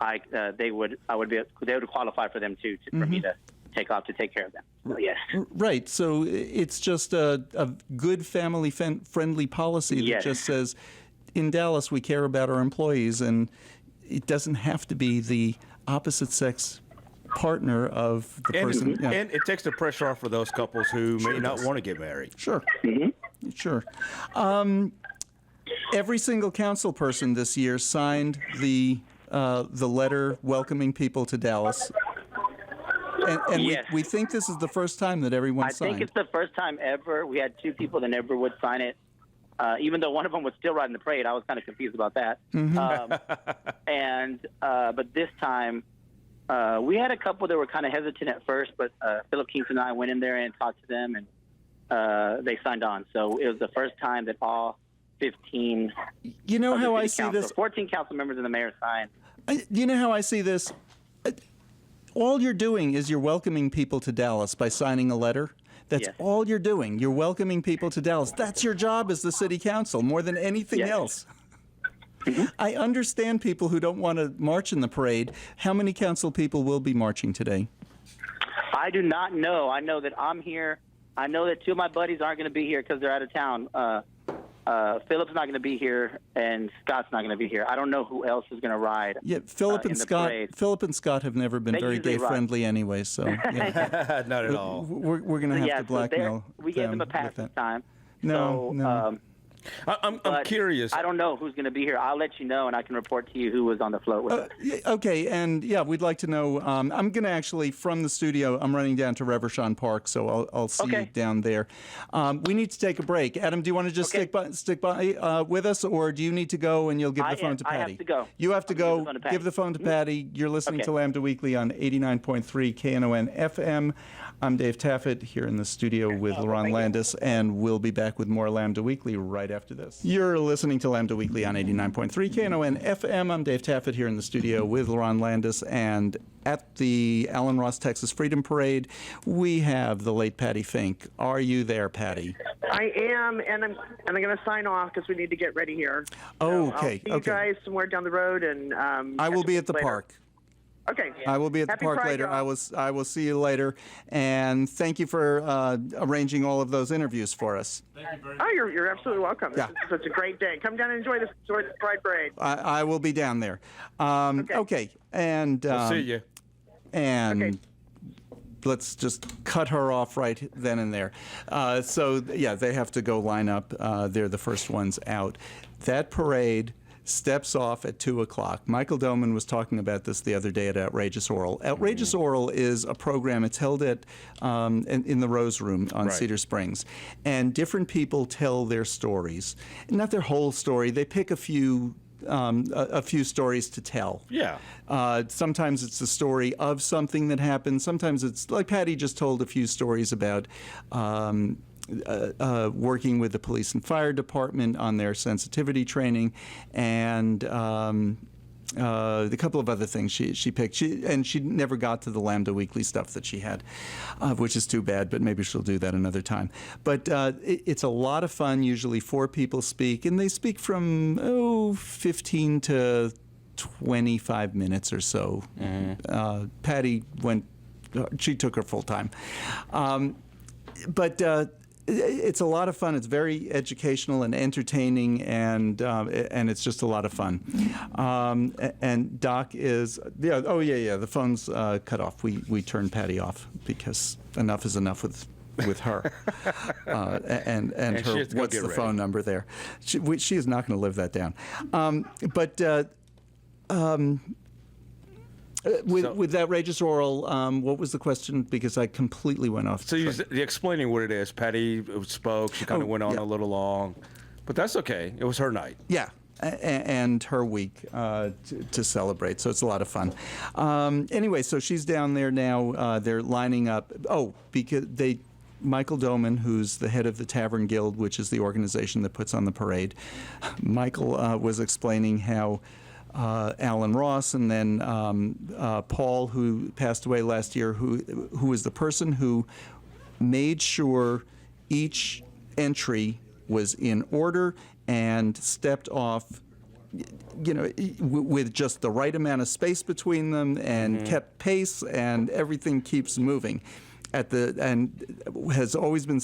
they would qualify for them too, for me to take off to take care of them. So, yes. Right. So it's just a good family-friendly policy that just says, in Dallas, we care about our employees, and it doesn't have to be the opposite sex partner of the person. Yeah. And it takes the pressure off for those couples who may not want to get married. Sure. Sure. Every single council person this year signed the letter welcoming people to Dallas. And Yes. we think this is the first time that everyone I signed. think it's the first time ever. We had 2 people that never would sign it, even though one of them was still riding the parade. I was kind of confused about that. But this time, we had a couple that were kind of hesitant at first, but Philip Kingston and I went in there and talked to them, and they signed on. So it was the first time that all 15. You know how I see this? 14 council members and the mayor signed. You know how I see this? All you're doing is you're welcoming people to Dallas by signing a letter. That's all you're doing. You're welcoming people to Dallas. That's your job as the city council, more than anything else. I understand people who don't want to march in the parade. How many council people will be marching today? I do not know. I know that I'm here. I know that 2 of my buddies aren't going to be here because they're out of town. Philip's not going to be here, and Scott's not going to be here. I don't know who else is going to ride. Yeah, Philip and Scott have never been very gay friendly anyway, so yeah. Not at all. We're going to have to blackmail. We gave them a pass this time. No. I'm curious. I don't know who's going to be here. I'll let you know, and I can report to you who was on the float with us. Okay, and we'd like to know. I'm going to actually, from the studio, I'm running down to Reverchon Park, so I'll see you down there. We need to take a break. Adam, do you want to just stick by with us, or do you need to go and you'll give the phone to Patti? I have to go. You have to go. Give the phone to Patti. You're listening to Lambda Weekly on 89.3 Knon FM. I'm Dave Taffet here in the studio with Lerone Landis, and we'll be back with more Lambda Weekly right after this. You're listening to Lambda Weekly on 89.3 Knon FM. I'm Dave Taffet here in the studio with Lerone Landis, and at the Allen Ross, Texas Freedom Parade, we have the late Patti Fink. Are you there, Patti? I am, and I'm going to sign off because we need to get ready here. Oh, so okay. I'll see you guys somewhere down the road, and I will be at the park. Okay. I will be at the park Pride, later. y'all. I will see you later, and thank you for arranging all of those interviews for us. Thank you very much. Oh, you're absolutely welcome. Yeah. This is a great day. Come down and enjoy the Pride Parade. I will be down there. Okay. And We'll see you. And let's just cut her off right then and there. So yeah, they have to go line up. They're the first ones out. That parade steps off at 2 o'clock. Michael Doman was talking about this the other day at Outrageous Oral. Outrageous Oral is a program. It's held at in the Rose Room on Cedar Springs, and different people tell their stories. Not their whole story. They pick a few stories to tell. Yeah. Sometimes it's the story of something that happened. Sometimes it's like Patti just told a few stories about working with the police and fire department on their sensitivity training, and a couple of other things she picked. She never got to the Lambda Weekly stuff that she had, which is too bad, but maybe she'll do that another time. But it's a lot of fun. Usually 4 people speak, and they speak from 15 to 25 minutes or so. Patti she took her full time. But it's a lot of fun. It's very educational and entertaining, and it's just a lot of fun. And Doc is the phone's cut off. We turned Patti off because enough is enough with her. And her what's the phone number there? She is not going to live that down. With Outrageous Oral, what was the question? Because I completely went off. So you're explaining what it is. Patti spoke. She kind of went on a little long, but that's okay. It was her night. Yeah, and her week to celebrate. So it's a lot of fun. Anyway, so she's down there now. They're lining up. Because Michael Doman, who's the head of the Tavern Guild, which is the organization that puts on the parade, Michael was explaining how Alan Ross, and then Paul, who passed away last year, who is the person who made sure each entry was in order and stepped off, with just the right amount of space between them, and kept pace, and everything keeps moving. And has always been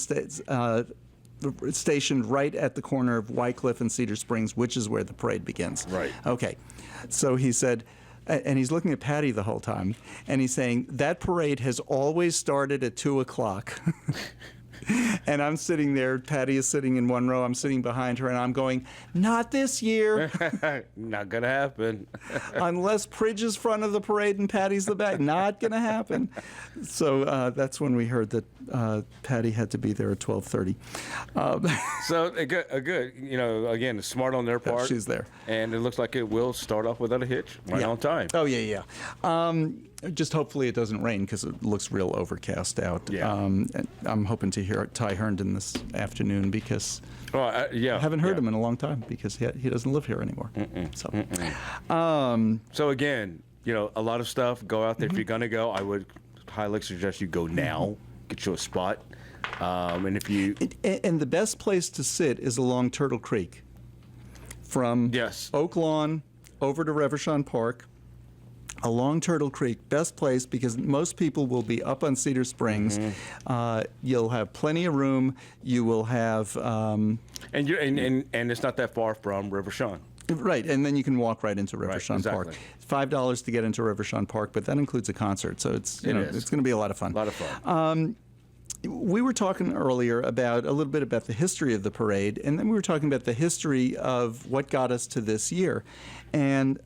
stationed right at the corner of Wycliffe and Cedar Springs, which is where the parade begins. Right. Okay. So he said, and he's looking at Patti the whole time, and he's saying, that parade has always started at 2 o'clock. And I'm sitting there, Patti is sitting in one row, I'm sitting behind her, and I'm going, not this year. Not going to happen. Unless Pridge is front of the parade and Patti's the back. Not going to happen. So that's when we heard that Patti had to be there at 12:30. So good. Again, it's smart on their part. She's there. And it looks like it will start off without a hitch on time. Oh, yeah. Just hopefully it doesn't rain, because it looks real overcast out. Yeah. And I'm hoping to hear Ty Herndon this afternoon, because I haven't heard him in a long time, because he doesn't live here anymore. So again, a lot of stuff. Go out there if you're going to go. I would highly suggest you go now. Get you a spot. And if you and the best place to sit is along Turtle Creek, from Oak Lawn over to Reverchon Park. Along Turtle Creek, best place, because most people will be up on Cedar Springs. You'll have plenty of room. You will have, and it's not that far from Reverchon. Right, and then you can walk right into Reverchon Park. It's $5 to get into Reverchon Park, but that includes a concert, so it's it's going to be a lot of fun. A lot of fun. We were talking earlier about a little bit about the history of the parade, and then we were talking about the history of what got us to this year, and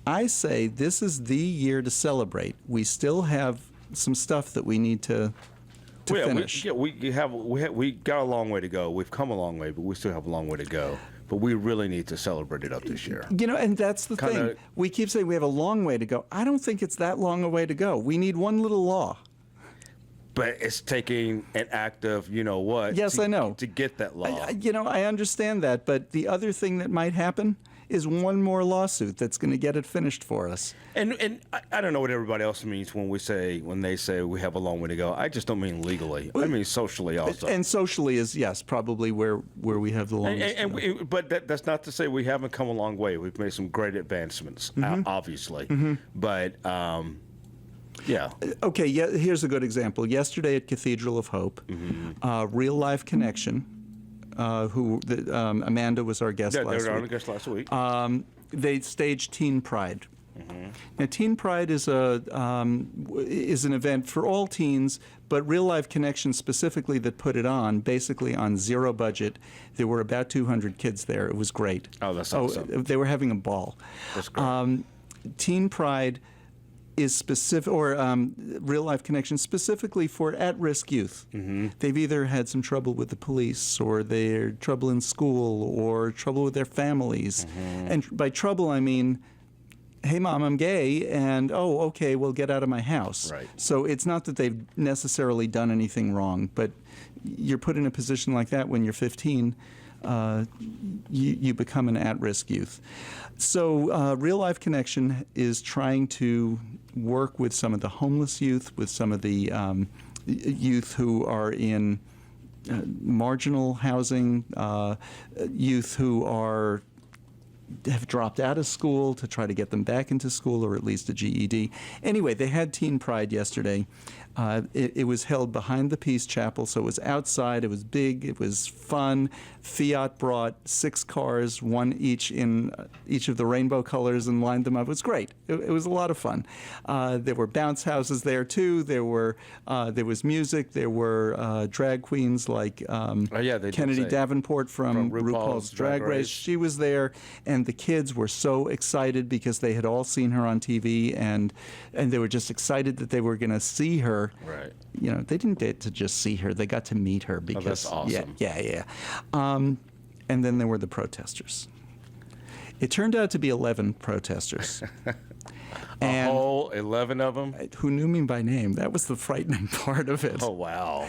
I say this is the year to celebrate. We still have some stuff that we need to finish. We got a long way to go. We've come a long way, but we still have a long way to go. But we really need to celebrate it up this year. And that's the thing. We keep saying we have a long way to go. I don't think it's that long a way to go. We need one little law. But it's taking an act of, what? Yes, I know. To get that law. I understand that. But the other thing that might happen is one more lawsuit that's going to get it finished for us. And I don't know what everybody else means when they say we have a long way to go. I just don't mean legally. I mean socially also. And socially is, probably where we have the longest. But that's not to say we haven't come a long way. We've made some great advancements, obviously. But yeah. Okay. Yeah. Here's a good example. Yesterday at Cathedral of Hope, Real Life Connection. Amanda was our guest last week. They were our guest last week. They staged Teen Pride. Now, Teen Pride is an event for all teens, but Real Life Connection specifically that put it on, basically on zero budget. There were about 200 kids there. It was great. Oh, that's awesome. They were having a ball. That's great. Teen Pride is specific, or Real Life Connection specifically for at-risk youth. They've either had some trouble with the police, or they're trouble in school, or trouble with their families. And by trouble, I mean, hey, Mom, I'm gay, and, oh, okay, well, get out of my house. Right. So it's not that they've necessarily done anything wrong, but you're put in a position like that when you're 15, you become an at-risk youth. So Real Life Connection is trying to work with some of the homeless youth, with some of the youth who are in marginal housing, youth who have dropped out of school, to try to get them back into school, or at least a GED. Anyway, they had Teen Pride yesterday. It was held behind the Peace Chapel, so it was outside. It was big. It was fun. Fiat brought 6 cars, one each in each of the rainbow colors, and lined them up. It was great. It was a lot of fun. There were bounce houses there too. There was music. There were drag queens like Kennedy Davenport from RuPaul's Drag Race. She was there, and the kids were so excited because they had all seen her on TV, and they were just excited that they were going to see her. Right. You know, they didn't get to just see her; they got to meet her because that's awesome. Yeah. And then there were the protesters. It turned out to be 11 protesters. A whole 11 of them? Who knew me by name. That was the frightening part of it. Oh, wow.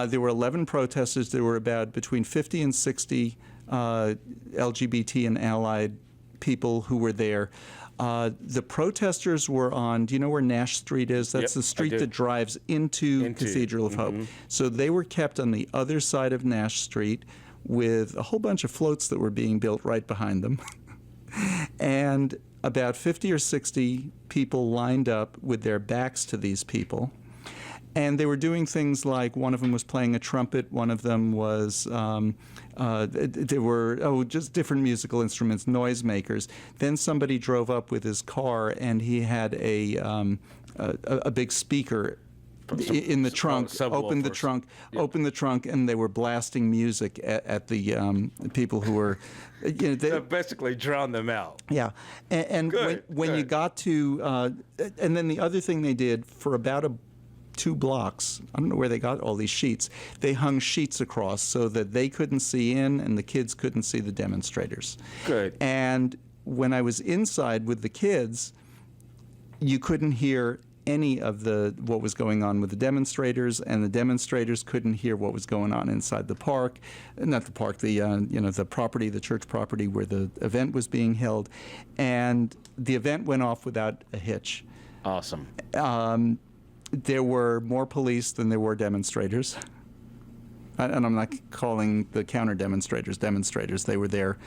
There were 11 protesters. There were about between 50 and 60 LGBT and allied people who were there. The protesters were on, do you know where Nash Street is? That's the street that drives into Cathedral of Hope. So they were kept on the other side of Nash Street with a whole bunch of floats that were being built right behind them. And about 50 or 60 people lined up with their backs to these people. And they were doing things like, one of them was playing a trumpet, one of them was, there were, just different musical instruments, noisemakers. Then somebody drove up with his car, and he had a big speaker in the trunk, opened the trunk, and they were blasting music at the people who were, they basically drowned them out. Yeah, and when you got to, and then the other thing they did for about 2 blocks, I don't know where they got all these sheets, they hung sheets across so that they couldn't see in and the kids couldn't see the demonstrators. Good. And when I was inside with the kids, you couldn't hear any of what was going on with the demonstrators, and the demonstrators couldn't hear what was going on inside the park, not the park, the property, the church property where the event was being held, and the event went off without a hitch. Awesome. There were more police than there were demonstrators. And I'm not calling the counter-demonstrators demonstrators. They were there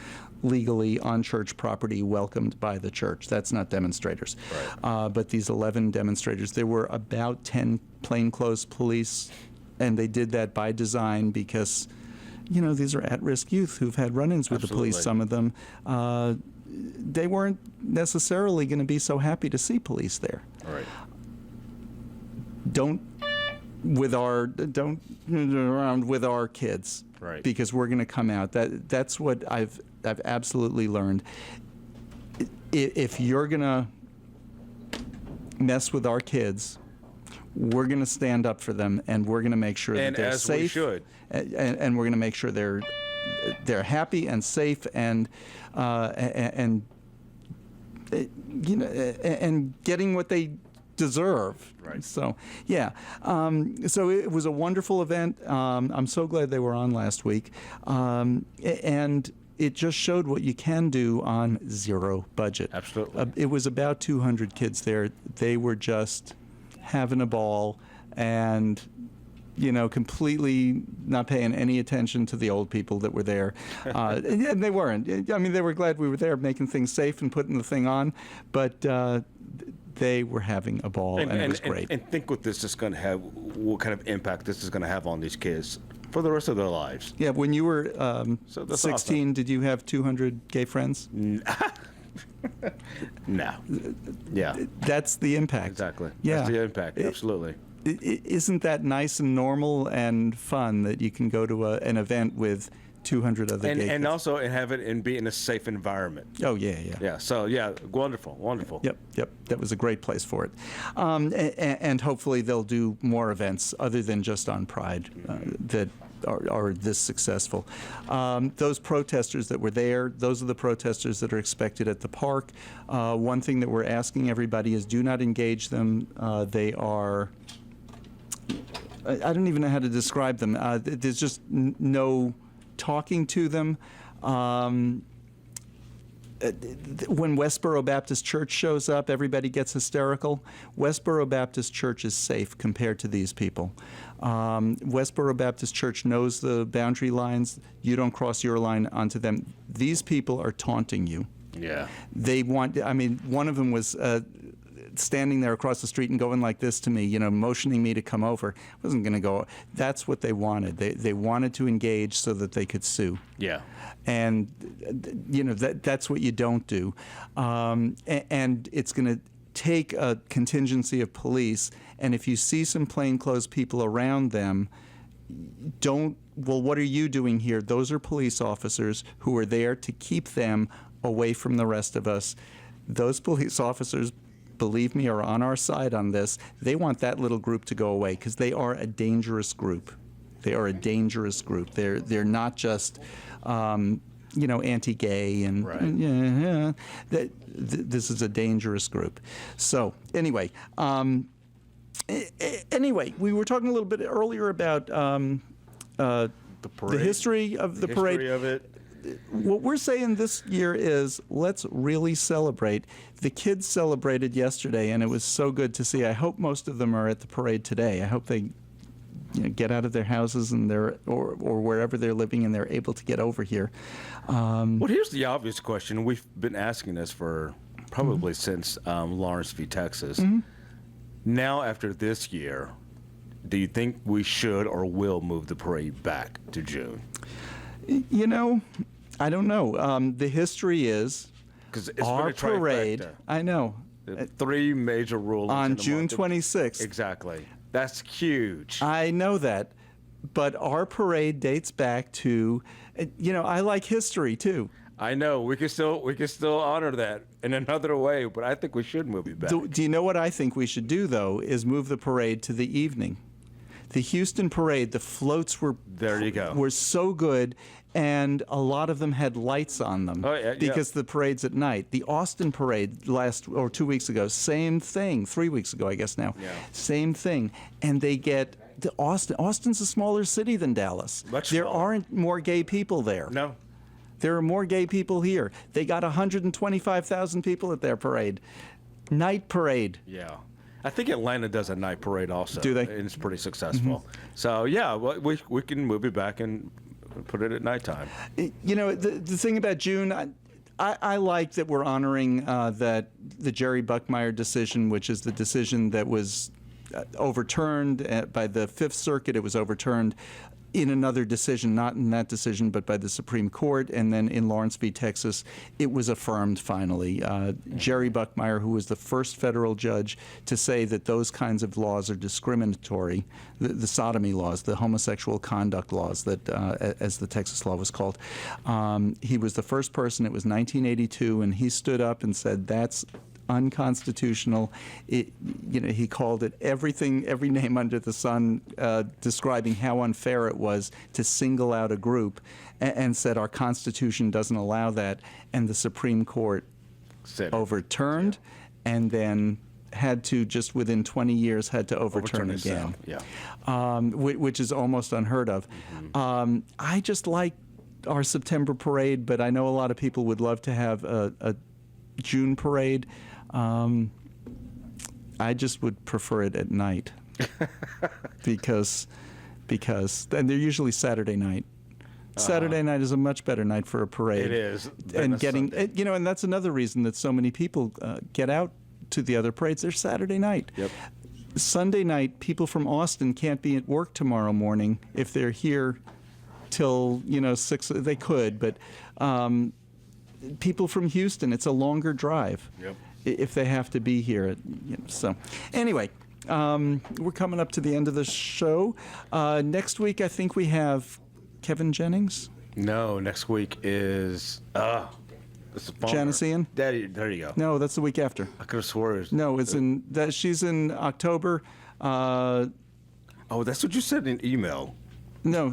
legally on church property, welcomed by the church. That's not demonstrators. Right. But these 11 demonstrators, there were about 10 plainclothes police, and they did that by design because, these are at-risk youth who've had run-ins with the police, some of them. They weren't necessarily going to be so happy to see police there. All right. Don't around with our kids, right? Because we're going to come out. That's what I've absolutely learned. If you're going to mess with our kids, we're going to stand up for them, and we're going to make sure that they're safe. We should. And we're going to make sure they're happy and safe and getting what they deserve. Right. So, yeah. So it was a wonderful event. I'm so glad they were on last week. And it just showed what you can do on zero budget. Absolutely. It was about 200 kids there. They were just having a ball and, completely not paying any attention to the old people that were there. And they weren't. I mean, they were glad we were there making things safe and putting the thing on, but they were having a ball, and it was great. And think what this is going to have, what kind of impact this is going to have on these kids for the rest of their lives. Yeah, when you were 16, awesome. Did you have 200 gay friends? No. Yeah. That's the impact. Exactly. Yeah. That's the impact. Absolutely. Isn't that nice and normal and fun that you can go to an event with 200 other gay And kids? also have it and be in a safe environment. Oh, yeah, yeah. Yeah. So, yeah, wonderful. Yep. That was a great place for it. And hopefully they'll do more events other than just on Pride that are this successful. Those protesters that were there, those are the protesters that are expected at the park. One thing that we're asking everybody is do not engage them. They are... I don't even know how to describe them. There's just no talking to them. When Westboro Baptist Church shows up, everybody gets hysterical. Westboro Baptist Church is safe compared to these people. Westboro Baptist Church knows the boundary lines. You don't cross your line onto them. These people are taunting you. Yeah. They want, I mean, one of them was standing there across the street and going like this to me, motioning me to come over. I wasn't going to go. That's what they wanted. They wanted to engage so that they could sue. Yeah. And, that's what you don't do. And it's going to take a contingency of police. And if you see some plainclothes people around them, what are you doing here? Those are police officers who are there to keep them away from the rest of us. Those police officers, believe me, are on our side on this. They want that little group to go away because they are a dangerous group. They are a dangerous group. They're not just, anti-gay and right. This is a dangerous group. So anyway, we were talking a little bit earlier about the history of the parade. History of it. What we're saying this year is let's really celebrate. The kids celebrated yesterday, and it was so good to see. I hope most of them are at the parade today. I hope they get out of their houses and or wherever they're living, and they're able to get over here. Well, here's the obvious question. We've been asking this for probably since Lawrence v. Texas. Mm-hmm. Now, after this year, do you think we should or will move the parade back to June? I don't know. The history is our parade. I know. 3 major rulings on June 26th. Exactly. That's huge. I know that, but our parade dates back to, I like history too. I know we can still honor that in another way, but I think we should move it back. Do you know what I think we should do though? Is move the parade to the evening. The Houston parade, the floats were so good, and a lot of them had lights on them because the parade's at night. The Austin parade 2 weeks ago, same thing. 3 weeks ago, I guess now, same thing. And they get Austin's a smaller city than Dallas. There aren't more gay people there. No. There are more gay people here. They got 125,000 people at their parade. Night parade. Yeah. I think Atlanta does a night parade also. Do they? And it's pretty successful. Mm-hmm. So, we can move it back and put it at nighttime. The thing about June, I like that we're honoring that the Jerry Buckmeyer decision, which is the decision that was overturned by the Fifth Circuit. It was overturned in another decision, not in that decision, but by the Supreme Court, and then in Lawrence v. Texas, it was affirmed finally. Jerry Buckmeyer, who was the first federal judge to say that those kinds of laws are discriminatory, the sodomy laws, the homosexual conduct laws, that as the Texas law was called, he was the first person. It was 1982, and he stood up and said, that's unconstitutional. He called it every name under the sun, describing how unfair it was to single out a group, and said our Constitution doesn't allow that. And the Supreme Court overturned, and then had to, just within 20 years, had to overturn again. Which is almost unheard of. Mm-hmm. I just like our September parade, but I know a lot of people would love to have a June parade. I just would prefer it at night because and they're usually Saturday night. Saturday night is a much better night for a parade. It is. And and that's another reason that so many people get out to the other parades. They're Saturday night. Yep. Sunday night, people from Austin can't be at work tomorrow morning if they're here till 6. They could, but people from Houston, it's a longer drive if they have to be here. So anyway, we're coming up to the end of the show. Next week, I think we have Kevin Jennings. No, next week is Janice Ian? Daddy, there you go. No, that's the week after. I could have swore it was... No, she's in October. Oh, that's what you said in email. No.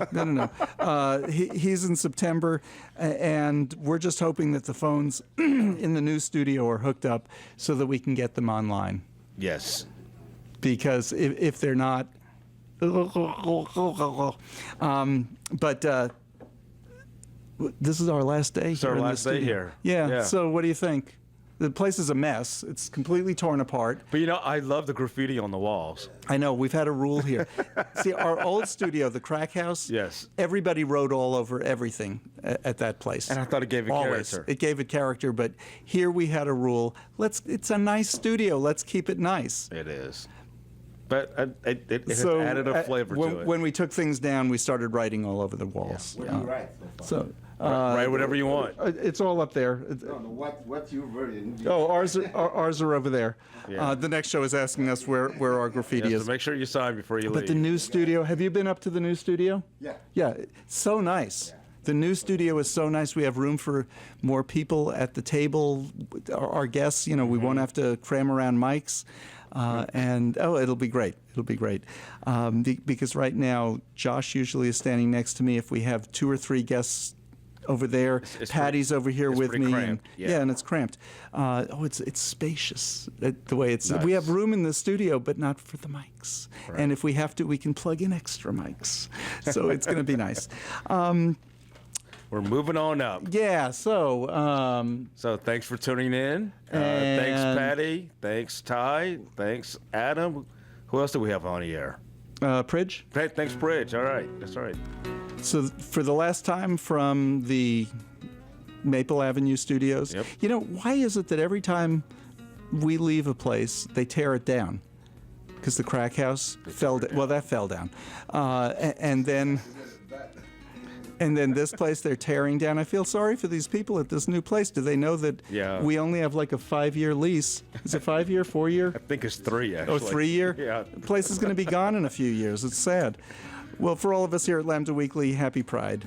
He's in September, and we're just hoping that the phones in the new studio are hooked up so that we can get them online. Yes. Because if they're not... this is our last day. It's our last day here. Yeah. So what do you think? The place is a mess. It's completely torn apart. But I love the graffiti on the walls. I know. We've had a rule here. See, our old studio, the Crack House. Yes. Everybody wrote all over everything at that place. And I thought it gave it character. It gave it character. But here we had a rule. It's a nice studio. Let's keep it nice. It is. But it added a flavor to it. When we took things down, we started writing all over the walls. What do you write so far? Write whatever you want. It's all up there. What you written? Ours are over there. Yeah. The next show is asking us where our graffiti is. So make sure you sign before you leave. But the new studio, have you been up to the new studio? Yeah. Yeah, it's so nice. The new studio is so nice. We have room for more people at the table. Our guests, we won't have to cram around mics. It'll be great. It'll be great. Because right now, Josh usually is standing next to me. If we have 2 or 3 guests over there, Patty's over here with me. Cramped. And it's cramped. It's spacious the way it's. Nice. We have room in the studio, but not for the mics. Right. And if we have to, we can plug in extra mics. So it's going to be nice. We're moving on up. Yeah, so... so thanks for tuning in. Thanks, Patty. Thanks, Ty. Thanks, Adam. Who else do we have on the air? Pridge. Thanks, Pridge. All right. That's all right. So for the last time from the Maple Avenue studios, why is it that every time we leave a place, they tear it down? Because the Crack House fell down. Well, that fell down. And then this place they're tearing down. I feel sorry for these people at this new place. Do they know that we only have like a 5-year lease? Is it 5-year, 4-year? I think it's 3, actually. Oh, 3-year? Yeah. The place is going to be gone in a few years. It's sad. Well, for all of us here at Lambda Weekly, happy Pride.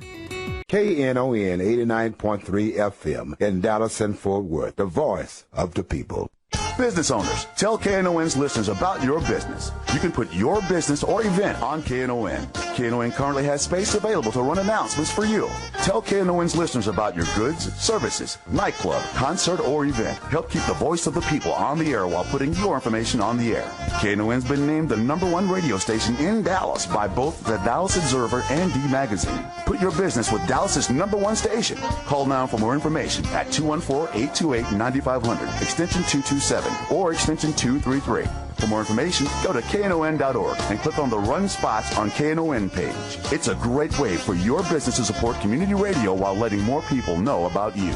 KNON 89.3 FM in Dallas and Fort Worth, the voice of the people. Business owners, tell KNON's listeners about your business. You can put your business or event on KNON. KNON currently has space available to run announcements for you. Tell KNON's listeners about your goods, services, nightclub, concert, or event. Help keep the voice of the people on the air while putting your information on the air. KNON's been named the #1 radio station in Dallas by both the Dallas Observer and D Magazine. Put your business with Dallas's #1 station. Call now for more information at 214-828-9500, extension 227, or extension 233. For more information, go to KNON.org and click on the Run Spots on KNON page. It's a great way for your business to support community radio while letting more people know about you.